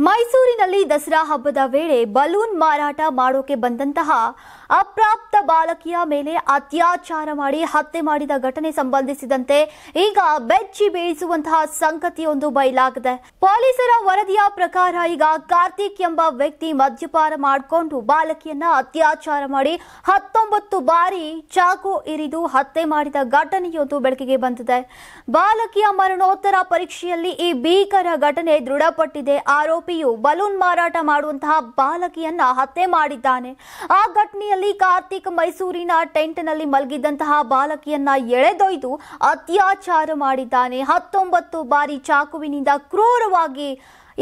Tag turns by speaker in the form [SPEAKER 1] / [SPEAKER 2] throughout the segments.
[SPEAKER 1] ಮೈಸೂರಿನಲ್ಲಿ ದಸರಾ ಹಬ್ಬದ ವೇಳೆ ಬಲೂನ್ ಮಾರಾಟ ಮಾಡೋಕೆ ಬಂದಂತಹ ಅಪ್ರಾಪ್ತ ಬಾಲಕಿಯ ಮೇಲೆ ಅತ್ಯಾಚಾರ ಮಾಡಿ ಹತ್ಯೆ ಮಾಡಿದ ಘಟನೆ ಸಂಬಂಧಿಸಿದಂತೆ ಈಗ ಬೆಚ್ಚಿ ಬೀಳಿಸುವಂತಹ ಸಂಗತಿಯೊಂದು ಬಯಲಾಗಿದೆ. ಪೊಲೀಸರ ವರದಿಯ ಪ್ರಕಾರ ಈಗ ಕಾರ್ತಿಕ್ ಎಂಬ ವ್ಯಕ್ತಿ ಮದ್ಯಪಾನ ಮಾಡಿಕೊಂಡು ಬಾಲಕಿಯನ್ನ ಅತ್ಯಾಚಾರ ಮಾಡಿ 19 ಬಾರಿ ಚಾಕು ಇರಿದು ಹತ್ಯೆ ಮಾಡಿದ ಘಟನೆಯೊಂದು ಬೆಳಕಿಗೆ ಬಂದಿದೆ. ಬಾಲಕಿಯ ಮರಣೋತ್ತರ ಪರೀಕ್ಷೆಯಲ್ಲಿ ಈ ಭೀಕರ ಘಟನೆ ದೃಢಪಟ್ಟಿದೆ. ಆರೋಪಿಯು ಬಲೂನ್ ಮಾರಾಟ ಮಾಡುವಂತಹ ಬಾಲಕಿಯನ್ನ ಹತ್ಯೆ ಮಾಡಿದ್ದಾನೆ. ಆ ಘಟನೆಯಲ್ಲಿ ಕಾರ್ತಿಕ್ ಮೈಸೂರಿನ ಟೆಂಟ್ನಲ್ಲಿ ಮಲಗಿದ್ದಂತಹ ಬಾಲಕಿಯನ್ನ ಎಳೆದೊಯ್ದು ಅತ್ಯಾಚಾರ ಮಾಡಿದ್ದಾನೆ. 19 ಬಾರಿ ಚಾಕುವಿನಿಂದ ಕ್ರೂರವಾಗಿ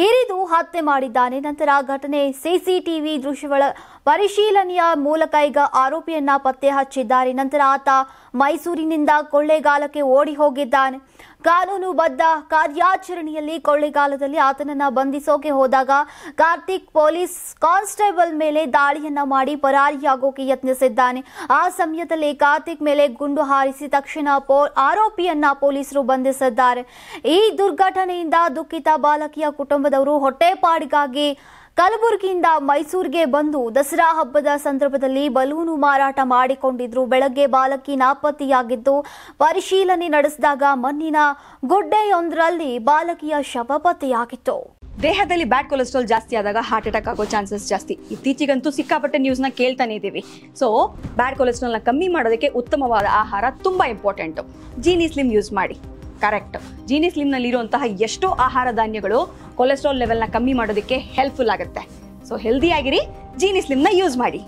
[SPEAKER 1] ಇರಿದು ಹತ್ಯೆ ಮಾಡಿದ್ದಾನೆ. ನಂತರ ಘಟನೆ ಸಿಸಿಟಿವಿ ದೃಶ್ಯಗಳ ಪರಿಶೀಲನೆಯ ಮೂಲಕ ಈಗ ಆರೋಪಿಯನ್ನ ಪತ್ತೆ ಹಚ್ಚಿದ್ದಾರೆ. ನಂತರ ಆತ ಮೈಸೂರಿನಿಂದ ಕೊಳ್ಳೇಗಾಲಕ್ಕೆ ಓಡಿ ಹೋಗಿದ್ದಾನೆ. ಕಾನೂನುಬದ್ಧ ಕಾರ್ಯಾಚರಣೆಯಲ್ಲಿ ಕೊಳ್ಳೇಗಾಲದಲ್ಲಿ ಆತನನ್ನ ಬಂಧಿಸೋಕೆ ಹೋದಾಗ ಕಾರ್ತಿಕ್ ಪೊಲೀಸ್ ಕಾನ್ಸ್ಟೇಬಲ್ ಮೇಲೆ ದಾಳಿಯನ್ನ ಮಾಡಿ ಪರಾರಿಯಾಗೋಕೆ ಯತ್ನಿಸಿದ್ದಾನೆ. ಆ ಸಮಯದಲ್ಲಿ ಕಾರ್ತಿಕ್ ಮೇಲೆ ಗುಂಡು ಹಾರಿಸಿ ತಕ್ಷಣ ಆರೋಪಿಯನ್ನ ಪೊಲೀಸರು ಬಂಧಿಸಿದ್ದಾರೆ. ಈ ದುರ್ಘಟನೆಯಿಂದ ದುಃಖಿತ ಬಾಲಕಿಯ ಕುಟುಂಬದವರು ಹೊಟ್ಟೆಪಾಡಿಗಾಗಿ ಕಲಬುರಗಿಯಿಂದ ಮೈಸೂರಿಗೆ ಬಂದು ದಸರಾ ಹಬ್ಬದ ಸಂದರ್ಭದಲ್ಲಿ ಬಲೂನು ಮಾರಾಟ ಮಾಡಿಕೊಂಡಿದ್ರು. ಬೆಳಗ್ಗೆ ಬಾಲಕಿ ನಾಪತ್ತೆಯಾಗಿದ್ದು ಪರಿಶೀಲನೆ ನಡೆಸಿದಾಗ ಮಣ್ಣಿನ ಗುಡ್ಡೆಯೊಂದರಲ್ಲಿ ಬಾಲಕಿಯ ಶವ ಪತ್ತೆಯಾಗಿತ್ತು.
[SPEAKER 2] ದೇಹದಲ್ಲಿ ಬ್ಯಾಡ್ ಕೊಲೆಸ್ಟ್ರಾಲ್ ಜಾಸ್ತಿ ಆದಾಗ ಹಾರ್ಟ್ ಅಟ್ಯಾಕ್ ಆಗೋ ಚಾನ್ಸಸ್ ಜಾಸ್ತಿ. ಇತ್ತೀಚೆಗಂತೂ ಸಿಕ್ಕಾಪಟ್ಟೆ ನ್ಯೂಸ್ನ ಕೇಳ್ತಾನೆ ಇದ್ದೀವಿ. ಸೊ ಬ್ಯಾಡ್ ಕೊಲೆಸ್ಟ್ರಾಲ್ನ ಕಮ್ಮಿ ಮಾಡೋದಕ್ಕೆ ಉತ್ತಮವಾದ ಆಹಾರ ತುಂಬ ಇಂಪಾರ್ಟೆಂಟು. ಜೀನಿ ಸ್ಲಿಮ್ ಯೂಸ್ ಮಾಡಿ. ಕರೆಕ್ಟ್, ಜೀನಿ ಸ್ಲಿಮ್ನಲ್ಲಿರುವಂತಹ ಎಷ್ಟೋ ಆಹಾರ ಧಾನ್ಯಗಳು ಕೊಲೆಸ್ಟ್ರಾಲ್ ಲೆವೆಲ್ನ ಕಮ್ಮಿ ಮಾಡೋದಕ್ಕೆ ಹೆಲ್ಪ್ಫುಲ್ ಆಗುತ್ತೆ. ಸೊ ಹೆಲ್ದಿ ಆಗಿರಿ, ಜೀನಿ ಸ್ಲಿಮ್ನ ಯೂಸ್ ಮಾಡಿ.